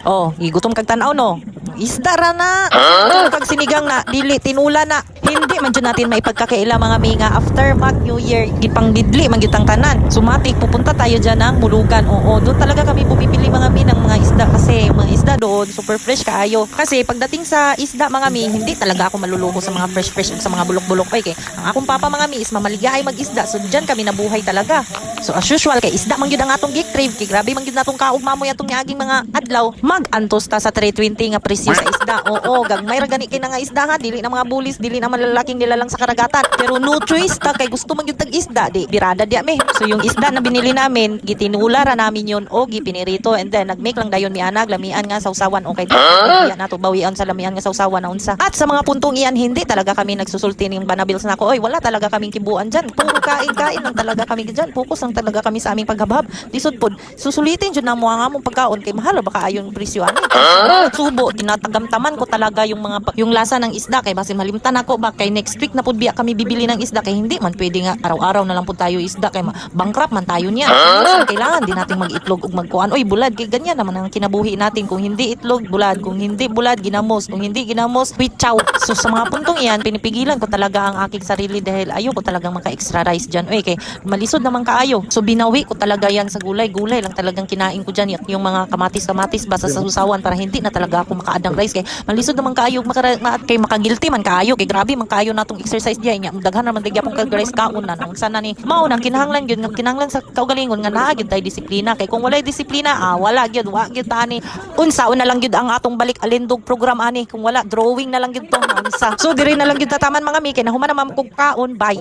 Oh, igutom kag tanaw no. Isda ra na. Huh? Kag sinigang na dili tinula na. Hindi man jud natin maipagkakaila mga minga after mag New Year gipang bidli man gyud ang tanan. Sumatik pupunta tayo diyan ng Mulugan. Oo, doon talaga kami pumipili mga mi ng mga isda kasi mga isda doon super fresh kaayo. Kasi pagdating sa isda mga mi, hindi talaga ako maluluko sa mga fresh ug sa mga bulok-bulok kay ang akong papa mga mi is mamaligay mag-isda. So diyan kami nabuhay talaga. So as usual kay isda man gyud ang atong gi-crave kay grabe man gyud natong kaugmamoy atong niaging mga adlaw. Mag-antos ta sa 320 nga presyo sa isda. Oo, gagmay ra gani kay nga isda ha, dili na mga bulis, dili na malalaking nilalang sa karagatan. Pero no choice ta kay gusto man gyud tag isda, di birada di mi. So yung isda na binili namin, gitinula ra namin yun o gipinirito and then nagmake lang dayon mi anag lamian nga sausawan okay. Diyan nato bawian sa lamian nga sausawan na unsa. At sa mga puntong iyan hindi talaga kami nagsusulti ning banabils nako. Oy, wala talaga kaming kibuan diyan. Puro kain lang talaga kami diyan. Focus lang talaga kami sa aming paghabhab. Lisod pod, susulitin jud na mo ang among pagkaon kay mahal baka ayon presyo ani. Subo tinatagamtaman ko talaga yung lasa ng isda kay basi malimtan ako ba kay next week na pud biya kami bibili ng isda kay hindi man pwede nga araw-araw na lang pud tayo isda kay bankrupt man tayo niya. So, kailangan din nating mag-itlog ug magkuan. Oy, bulad kay ganyan naman ang kinabuhi natin kung hindi itlog bulad, kung hindi bulad ginamos, kung hindi ginamos witchaw. So sa mga puntong iyan pinipigilan ko talaga ang aking sarili dahil ayoko talagang maka-extra rice diyan. Oy, kay malisod naman kaayo. So binawi ko talaga yan sa gulay lang talagang kinain ko diyan yung mga kamatis basta sa susawan para hindi na talaga ako makaadang rice kay malisod naman kaayo kay makagilty man kaayo kay grabe man kaayo natong exercise diyan nya daghan naman digya pong kag rice kaon na unsa na ni mao nang kinahanglan gyud kinahanglan sa kaugalingon nga naa gyud tay disiplina kay kung walay disiplina wala gyud wa gyud tani unsa una lang gyud ang atong balik alindog program ani kung wala drawing na lang gyud to unsa so diri na lang gyud tataman mga mi kay nahuman naman kog kaon bye.